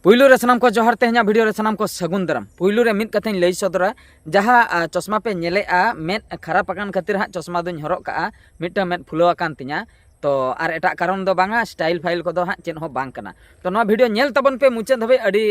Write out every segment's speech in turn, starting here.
पुइलू रे सनाम को जोहार तेहना वीडियो रे सनाम को सगुन दराम पुइलू रे मिद कथें लई सदरा जहाँ चश्मा पे नेलेआ मेद खराब आकान खातिर हाँ चश्मा दुñ हरक का मिट्टा मेद फुलो आकान तिñा तो आर एटा कारण दो बांगा स्टाइल फाइल को दो हाँ चेन हो बांग कना तो नवा वीडियो नेल तबन पे मुचाद धबे अडी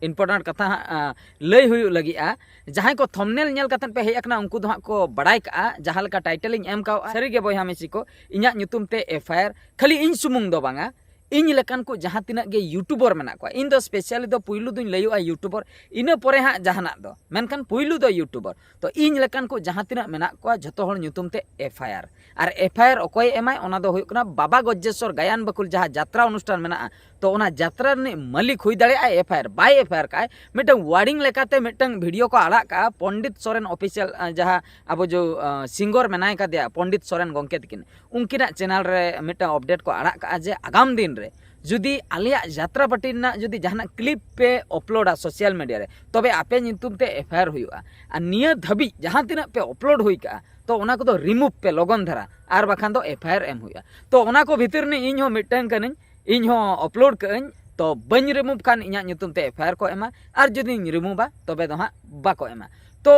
इम्पोर्टेंट कथा हाँ लई हुई लगी आ जहाँ को थंबनेल नेल कतन पे हेकना उनको दो हाँ को बड़ाई का जहाँ लका टाइटल इन एम का सरी के बॉय हमें को इन्या ᱧᱩᱛᱩᱢ ते एफआईआर खाली इन सुमुंग दो बांगा इन लेकान को जहाँ तीना गे यूट्यूबर मेना को इन दो स्पेशली दो पुइलू दुñ लइयो यूट्यूबर इन परे हाँ जहाना दो मेनखान पुइलू दो यूट्यूबर तो इन लेकान को जहाँ तीना मेना को जतो हर ᱧᱩᱛᱩᱢ ते एफआईआर और एफआईआर अकोय एमाय ओना दो हुयुग कना बाबा गज्जेश्वर गायन बकुल जहाँ यात्रा अनुष्ठान मेना तो ओना यात्रा ने मालिक हुई दाड़े एफआईआर बाय एफआईआर का मिटंग वार्डिंग लेकाते मिटंग वीडियो को आड़ा का पंडित सोरेन ऑफिशियल जहाँ अब जो सिंगर मेनाय का दिया पंडित सोरेन गंके तकिन उनकिना चैनल रे मिटंग अपडेट को आड़ा का जे आगाम दिन रे जुदी आलिया यात्रा पार्टी ना जुदी जहां क्लिप पे अपलोडा सोशल मीडिया रे तबे आपे ᱧᱩᱛᱩᱢ ते एफआईआर हुआ आ निया धबी जहां तिना पे अपलोड हुई का तो ओना को रिमूव पे लगन धरा आर बाखान दो एफआईआर एम हुआ तो ओना को भीतर ने इन हो मिटंग कनिन इन हो अपलोड कइन तो बन रिमूव खान इᱧᱟ ᱧᱩᱛᱩᱢ ते एफआईआर को एमा आर जुदी रिमूवा तबे दो हां बाको एमा तो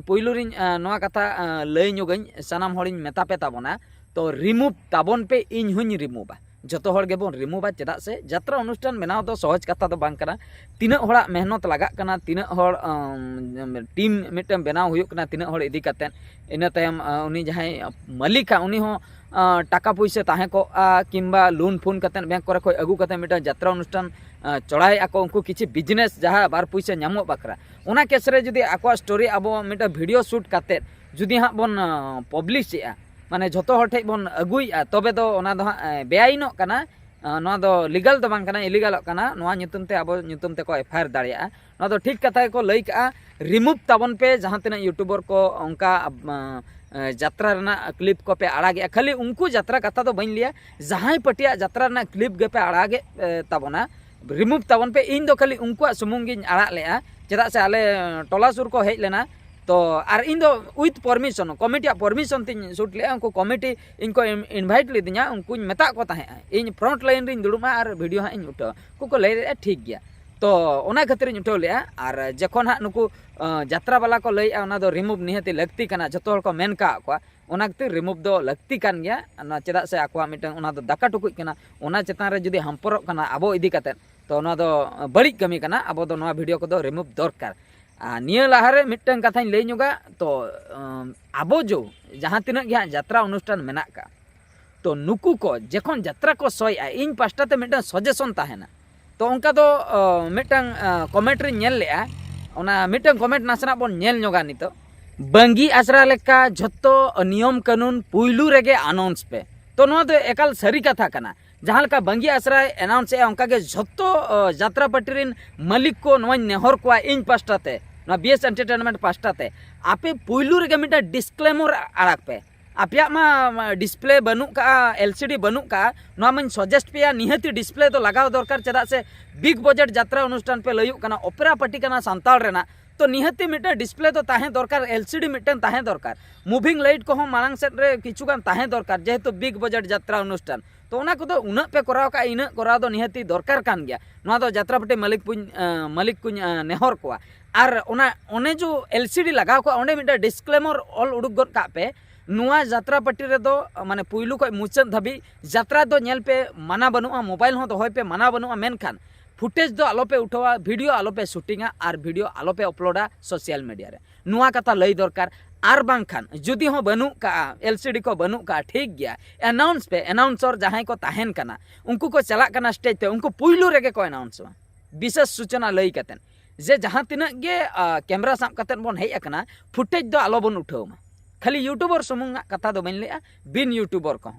पुइलू रिन नोआ कथा लई ᱧᱚᱜᱟᱹᱧ सनाम हरिन मेता पे ताबोना तो रिमूव ताबोन पे इन हुñ रिमूवा जतो हर गेबोन रिमूवा चेदा से यात्रा अनुष्ठान बनाव दो सहज कथा दो बांग कना तीना हड़ा मेहनत लगा कना तीना हड़ टीम मिटम बनाव हुयुग कना तीना हड़ इदी कतेन इना तायम उनी जहाय मालिका उनी हो टाका पैसा ताहे को किंबा लोन फोन कतेन बैंक करे खय अगु कते मिटा यात्रा अनुष्ठान चढ़ाई आको उनको किछि बिजनेस जहाँ बार पैसा नामो बाकरा ओना केस रे जुदी आको स्टोरी अब मिटा वीडियो शूट कते जुदी हाँ बन पब्लिश माने झोतो हर ठे बन अगुया तबे दो ओना दो बेआईनो कना नोआ दो लीगल दो बांग कना इलीगल कना नोआ ᱧᱩᱛᱩᱢ ते अब ᱧᱩᱛᱩᱢ ते को एफआईआर दाड़िया नोआ दो ठीक कथा को लई का रिमूव ताबन पे जहां तना यूट्यूबर को उनका यात्रा रना क्लिप को पे आड़ागे खाली उनको यात्रा कथा दो बन लिया जहां पटिया यात्रा रना क्लिप गे पे आड़ागे ताबना रिमूव ताबन पे इन दो खाली उनको सुमुंगी आड़ा लेआ चेदा से आले टोला सुर को हेज लेना तो आर इन दो विथ परमिशन कमिटी परमिशन तीन शूट ले उनको कमिटी इनको इनवाइट लेदिया उनको मेता को ताहे इन फ्रंट लाइन रिन दुड़ुमा आर वीडियो हाँ इन उठाव को लय ठीक गया तो ओना खातिर उठाव ले आर जखन हाँ नुकु यात्रा वाला को लय ओना दो रिमूव निहति लगती कना जतो हर को मेन का को ओना खातिर रिमूव दो लगती कान गया ना चेदा से आको मिटन ओना दो दाका टुकुज कना ओना चेतान रे जुदी हमपरो कना आबो इदी काते तो ओना दो बड़ी कमी कना आबो दो नवा वीडियो को दो रिमूव दरकार निया लहारे मिटन कथाñ लई ᱧᱚᱜᱟ तो आबो जो जहाँ तीना गे यात्रा अनुष्ठान मेना का तो नुकु को जखन यात्रा को सय इन पास्टा ते मिटन सजेशन ताहेना तो उनका दो मिटन कमेंट रे नेल लेआ ओना मिटन कमेंट नासना बन नेल ᱧᱚᱜᱟ नितो बंगी आसरा लेका झतो नियम कानून पुइलू रेगे अनाउंस पे तो नोआ दो एकाल सरी कथा कना जहाँ लका बंगी आसरा अनाउंस उनका के झतो यात्रा पार्टी रिन मालिक को नोआ नेहर को इन पास्टा ते ना बीएस एंटरटेनमेंट पास्टा ते आपे पुइलू रेगे मिटा डिस्क्लेमर आड़ाक पे आपया मा डिस्प्ले बनू का एलसीडी बनू का नोआ मन सजेस्ट पे निहति डिस्प्ले तो लगाव दरकार चेदा से बिग बजट यात्रा अनुष्ठान पे लयुक कना ओपेरा पार्टी कना सांताल रेना तो निहति मिटा डिस्प्ले तो ताहे दरकार एलसीडी मिटन ताहे दरकार मुविंग लाइट को मांग सेट रे किछुगान ताहे दरकार जेहेतु बिग बजट यात्रा अनुष्ठान तो उना को उना पे कराव का इन कराव दो निहति दरकार कान गया नोआ दो यात्रा पार्टी मालिक कुछ नेहर को आर ओना ओने जो एलसीडी लगाव को ओने मिटा डिस्क्लेमर ऑल उडुक गद का पे नुआ यात्रा पार्टी रे दो माने पुइलू को मुचाद धबी यात्रा दो नेल पे माना बनुआ मोबाइल हो दोहय पे माना बनुआ मेनखान फुटेज दो आलो पे उठावा वीडियो आलो पे शूटिंगा और वीडियो आलो पे अपलोडा सोशल मीडिया रे नुआ कथा लई दरकार आर बांखान जुदी हो बनू का एलसीडी को बनू का ठीक गया अनाउंस पे अनाउंसर जहां को ताहेन कना उनको को चला कना स्टेज पे उनको पुइलू रेगे को अनाउंस विशेष सूचना लई कतेन जे जहां तिना गे कैमरा साब कतेन बोन हेय अकना फुटेज दो आलो बन उठावमा खाली यूट्यूबर सुमुंगा कथा दो बन लेआ बिन यूट्यूबर को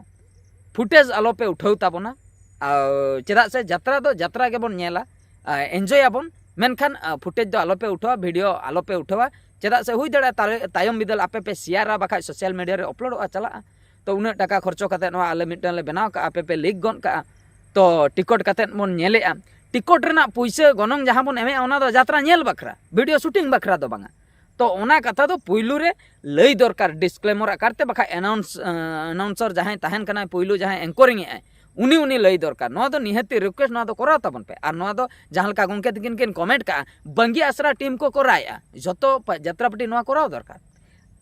फुटेज आलो पे उठाव ताबोना चेदा से यात्रा के बन नेला एंजॉय आबन मेनखान फुटेज दो आलो पे उठावा वीडियो आलो पे उठावा चेदा से हुई दड़ा तायम बिदल आपे पे शेयर बाखा सोशल मीडिया रे अपलोड चला तो उना टाका खर्चो कते नवा आले मिटन ले बनाव का आपे पे लिक गन का तो टिकट कते बन नेलेआ टिकट रेना पैसा गनंग जहां बन एमे ओना दो यात्रा नेल बखरा वीडियो शूटिंग बखरा दो बांगा तो ओना कथा दो पुइलू रे लई दरकार डिस्क्लेमर करते बखा अनाउंसर जहां ताहेन कना पुइलू जहां एंकरिंग ए उनी लई दरकार नोआ दो निहती रिक्वेस्ट नोआ दो कराव ताबन पे और नोआ दो जहां लका गोंके तकिन किन कमेंट का बंगी आसरा टीम को कराया जतो जात्रापाटी नोआ कराव दरकार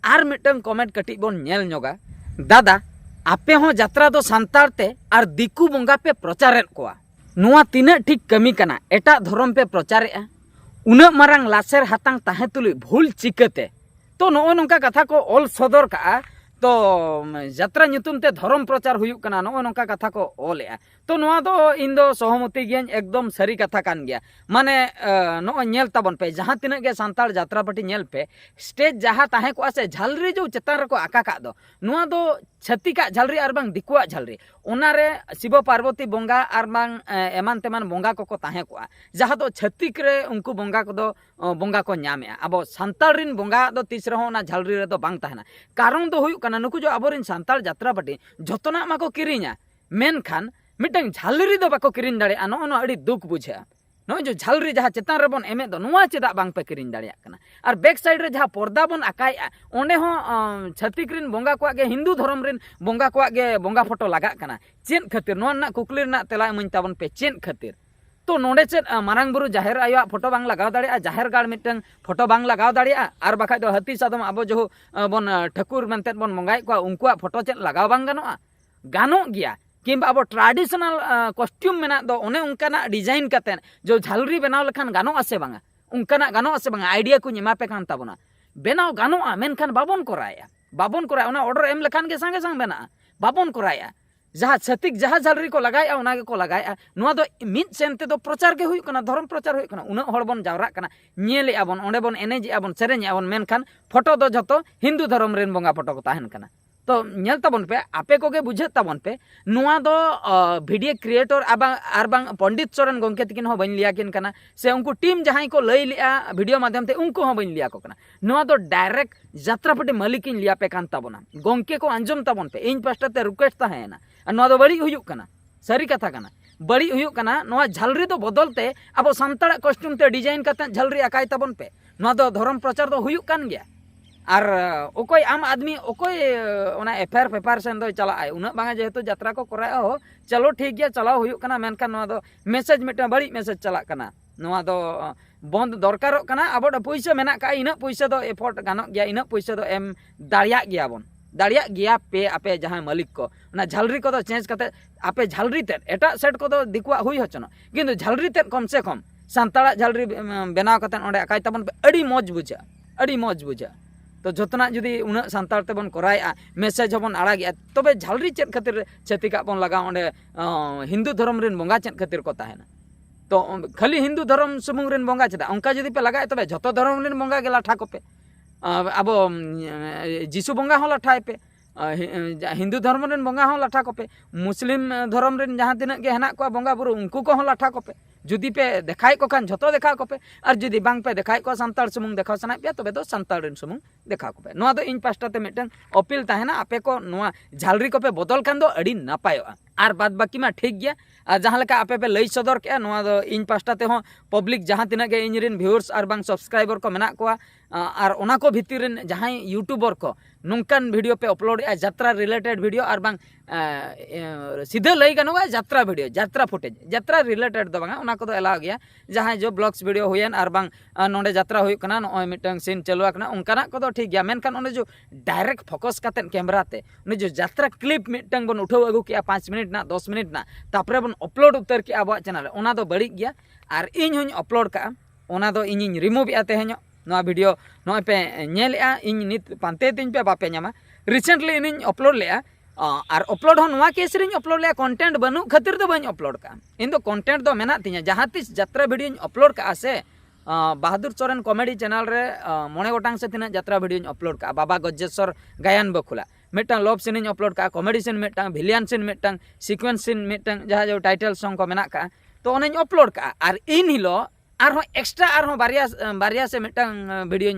और मिटन कमेंट कटी बोन नेल ᱧᱚᱜᱟ दादा आपे हो जात्रा दो सान्तार ते और दिकू बंगा पे प्रचारेत कोआ नोआ तिना ठीक कमी कना एटा धर्म पे प्रचारेआ उना मारांग लासेर हातांग ताहे तुलुई भूल चिकते तो नो नोंका कथा को ऑल सदर का तो जात्रा ᱧᱩᱛᱩᱢ ते धर्म प्रचार हुयुक कना नो नोंका कथा को ऑलेआ तो नोआ दो इन दो सहमति गियान एकदम सरी कथा कान गया माने नो नेल ताबन पे जहां तिना गे सांतार जात्रापाटी नेल पे स्टेज जहां ताहे को आसे झालरी जो चेतान रको आका का दो नोआ दो छत्तीका झालरी और बांग दिकुआ झालरी ओनारे शिव पार्वती बोंगा और बांग एमान तेमान बोंगा को ताहे को जहां दो छत्तीक रे उनको बोंगा को दो बोंगा को ᱧᱟᱢᱮᱟ अब सांतार रिन बोंगा दो तीस रहो ना झालरी रे दो बांग ताहेना कारण दो हुयुक कना नुकु जो आबोरिन सांतार जात्रापाटी जतना माको किरिña मेनखान मिटंग झालरी दो बाको किरिñ दाड़ेया नो नो अड़ी दुख बुझा नो जो झालरी जहां चेतान रे बोन एमे दो नोआ चेदा बांग पे किरिñ दाड़ेया कना और बैक साइड रे जहां पर्दा बोन आकाया ओंडे हो छत्तीक रिन बोंगा को गे हिंदू धर्म रिन बोंगा को गे बोंगा फोटो लगा कना चेन खातिर नोआ ना कुकली ना तेला इमन ताबन पे चेन खातिर तो नोडे चेद मारांग बुरु जाहेर आयो फोटो बांग लगाव दाड़ेया जाहेर गाड़ मिटंग फोटो बांग लगाव दाड़ेया और बाखा दो हाथी सादम आबो जो बोन ठाकुर मेनते बोन मंगाय को उनकुआ फोटो चेद लगाव बांग गानोआ गानो गया किंबा अब ट्रेडिशनल कॉस्ट्यूम मेना दो ओने उनकाना डिजाइन कते जो झालरी बनाव लखान गानो आसे बांगा उनकाना गानो आसे बांगा आइडिया को एमा पे कान ताबोना बनाव गानोआ मेनखान बाबोन कराया ओना ऑर्डर एम लखान के संगे संग बना बाबोन कराया जहां छतिक जहां झालरी को लगाया ओना के को लगाया नोआ दो मिद सेनते दो प्रचार के हुई कना धर्म प्रचार हुई कना उना हड़ बोन जावरा कना नेले आबोन ओंडे बोन एनेजे आबोन सेरेញआबोन मेनखान फोटो दो जतो हिंदू धर्म रेन बोंगा फोटो को ताहन कना तो नेल ताबन पे आपे को गे बुझे ताबन पे नोआ दो वीडियो क्रिएटर आर बांग पंडित सोरेन गोंके तकिन हो बन लिया किन कना से उनको टीम जहां को लई लिया वीडियो माध्यम ते उनको हो बन लिया को कना नोआ दो डायरेक्ट जात्रापाटी मालिक इन लिया पे कान ताबोना गोंके को अंजम ताबन पे इन पास्टा ते रिक्वेस्ट ताहेना नोआ दो बड़ी हुयुक कना सरी कथा कना बड़ी हुयुक कना नोआ झालरी दो बदलते अब सांताड़ा कॉस्ट्यूम ते डिजाइन कते झालरी आकाय ताबन पे नोआ दो धर्म प्रचार दो हुयुक कान गया और ओकोय आम आदमी ओकोय ओना एफआईआर पेपर सेन दो चला आय उना बांगा जेहेतु यात्रा को कराया हो चलो ठीक गया चलाओ हुयुक कना मेनखान नोआ दो मैसेज मिटा बड़ी मैसेज चला कना नोआ दो बंद दरकारो कना अब पैसा मेना का इना पैसा दो एफोर्ट गानो गया इना पैसा दो एम दाड़िया गया बोन दाड़िया गया पे आपे जहां मालिक को ना झालरी को दो चेंज कते आपे झालरी ते एटा सेट को दो दिकुआ हुई होचनो किंतु झालरी ते कम से कम सांताड़ा झालरी बनाव कते ओंडे आकाय ताबन अड़ी मौज बुझा तो जतना जुदी उना सांतार ते बन कराया मैसेज हबन आड़ागे तबे झालरी चेत खातिर छतिका बन लगा ओंडे हिंदू धर्म रिन बोंगा चेत खातिर को ताहेना तो खाली हिंदू धर्म सुमुंग रिन बोंगा चेदा उनका जुदी पे लगाए तबे जतो धर्म रिन बोंगा के लाठा को पे अब जीसु बोंगा हो लाठाय पे हिंदू धर्म रिन बोंगा हो लाठा को पे मुस्लिम धर्म रिन जहां तिना के हेना को बोंगा बुरु उनको को हो लाठा को पे जुदी पे देखाय को खान झतो देखा को पे और जुदी बांग पे देखाय को सांतार सुमुंग देखा सना पे तबे दो सांतार रिन सुमुंग देखा को पे नोआ दो इन पास्टा ते मिटन अपील ताहेना आपे को नोआ झालरी को पे बदल खान दो अड़ी नापायोआ और बाद बाकी मा ठीक गया और जहां लका आपे पे लई सदर के नोआ दो इन पास्टा ते हो पब्लिक जहां तिना के इन रिन व्यूअर्स और बांग सब्सक्राइबर को मेना को और ओना को भीतर रिन जहां यूट्यूबर को नोंकान वीडियो पे अपलोड यात्रा रिलेटेड वीडियो और बांग सीधे लई गनोगा यात्रा वीडियो यात्रा फुटेज यात्रा रिलेटेड दो बांगा ओना को दो एलाव गया जहां जो ब्लॉग्स वीडियो हुयन और बांग नोंडे यात्रा हुई कना नोय मिटंग सीन चलुआ कना उनकाना को दो ठीक गया मेनखान ओने जो डायरेक्ट फोकस कतेन कैमरा ते ओने जो यात्रा क्लिप मिटंग बन उठाव अगु किया 5 मिनट ना 10 मिनट ना तापरे बन अपलोड उतर किया आबो चैनल ओना दो बड़ी गया और इन हुन अपलोड का ओना दो इनिन रिमूव या तेहेño नोआ वीडियो नोय पे नेलेआ इन नित पांते तिन पे बापे ᱧामा रिसेंटली इन अपलोड लेआ और अपलोड हो नोआ केस रिन अपलोड लेआ कंटेंट बनु खातिर दो बन अपलोड का इन दो कंटेंट दो मेना तिया जहां तिस यात्रा वीडियो अपलोड का से बहादुर सोरेन कॉमेडी चैनल रे 9 गोटांग से तिना यात्रा वीडियो अपलोड का बाबा गजेश्वर गायन बखुला मिटन लव सीन अपलोड का कॉमेडी सीन मिटन भिलियन सीन मिटन सीक्वेंस सीन मिटन जहां जो टाइटल सॉन्ग को मेना का तो ओने अपलोड का और इन हिलो आर एक्स्ट्रा आर बारिया से मिटन वीडियो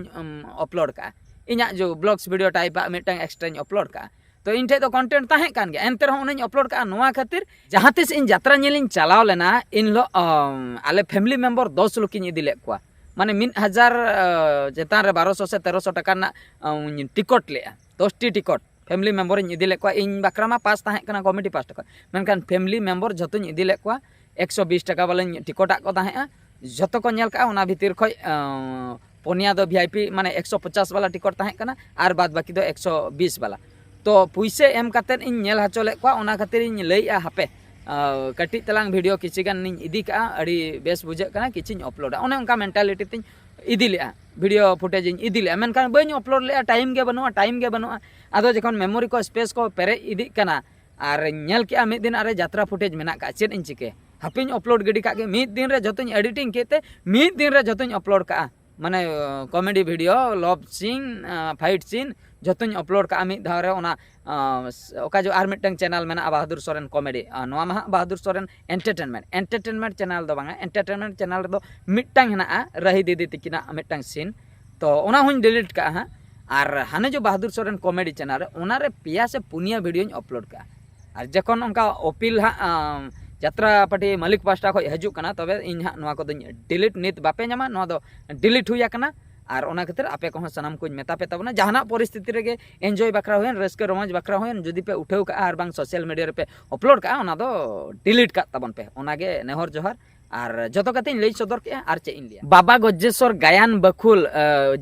अपलोड का इना जो blogs video type mitten extra upload का तो इन ठे तो कंटेंट ताहे कान गया एनते रहो उन्हें अपलोड का नोआ खातिर जहां तिस इन यात्रा नेलिन चलाव लेना इन लो आले फैमिली मेंबर 10 लोग इदी ले को माने 1000 चेतान रे 1200 से 1300 टका ना टिकट ले 10 टी टिकट फैमिली मेम्बर इदी लेको इन बकरा मा पास ताहे कना कमिटी पास टका मेनखान फैमिली मेम्बर जतो इदी लेको 120 टाका वाला टिकट को ताहे जतो को नेल का ओना भीतर खय पोनिया दो वीआईपी माने 150 वाला टिकट ताहे कना आर बाद बाकी दो 120 वाला तो पुइसे एम काते इन नेल हाचो लेको ओना खातिर इन लैया हापे कटी तलांग वीडियो किछि गान इदी का अड़ी बेस बुझे कना किछि अपलोड ओने उनका मेंटालिटी तिन इदी ले वीडियो फुटेज इदी ले मेनखान बई अपलोड ले टाइम गे बनुआ आदो जखन मेमोरी को स्पेस को पेरे इदी कना आर नेल के मिद दिन आरे यात्रा फुटेज मेना का चेद इन चिके हापिन अपलोड गिडी का मिद दिन रे जतोኝ एडिटिंग केते मिद दिन रे जतोኝ अपलोड का माने comedy video love scene fight scene जतोኝ अपलोड का मिद धाव रे ओना ओका जो आर मिटंग चैनल मेना बहादुर सोरेन कॉमेडी नोआ मा बहादुर सोरेन एंटरटेनमेंट चैनल दो बांगा एंटरटेनमेंट चैनल रे दो मिटंग हेना रही दीदी तिकिना मिटंग सीन तो ओना हुन डिलीट का हां और हाने जो बहादुर सोरेन कॉमेडी चैनल रे ओना रे पिया से पुनिया वीडियो अपलोड का और जखन उनका अपील हा यात्रा पार्टी मालिक पास्टा खो हजू कना तबे इन हा नोआ को डिलीट नित बापे नामा नोआ दो डिलीट हुई कना और ओना खातिर आपे को सनाम को मेता पे तबना जहाना परिस्थिति रे एंजॉय बकरा होयन रस्के रोमांच बकरा होयन जदि पे उठाव का आर बांग सोशल मीडिया रे पे अपलोड का ओना दो डिलीट का तबन पे ओना गे नेहर जोहर और जतो कते लई सदर के आर चे इन लिया बाबा गज्जेश्वर गायन बखुल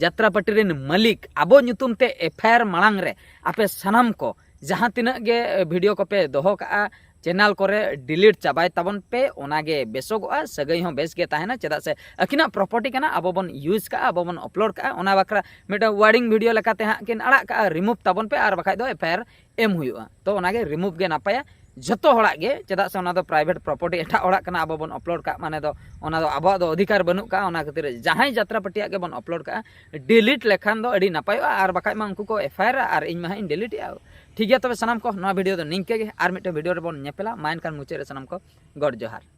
यात्रा पार्टी रेन मालिक आबो नुतुम ते एफआईआर मांग रे आपे सनाम को जहां तिना गे वीडियो को पे दोहो का चैनल करे डिलीट चाबाय तबन पे ओनागे बेसोगआ सगई हो बेस गे ताहेना चेदा से अकिना प्रॉपर्टी कना आबो बन यूज का आबो बन अपलोड का ओना बकरा मेटा वार्डिंग वीडियो लेकाते हा किन अड़ा का रिमूव तबन पे आर बखाय दो एफआईआर एम हुआ तो ओनागे रिमूव गे नापाया जतो होड़ा गे चेदा से ओना दो प्राइवेट प्रॉपर्टी एटा होड़ा कना आबो बन अपलोड का माने दो ओना दो आबो दो अधिकार बनु का ओना खातिर जहां यात्रा पार्टी के बन अपलोड का डिलीट लेखान दो अडी नापाया आर बखाय मा उनको को एफआईआर आर इन मा इन डिलीट आ ठीक है तबे सनाम को नवा वीडियो दो निंके गे आर मिटे वीडियो रे बन नेपेला माइन कान मुचे रे सनाम को गॉड जोहार।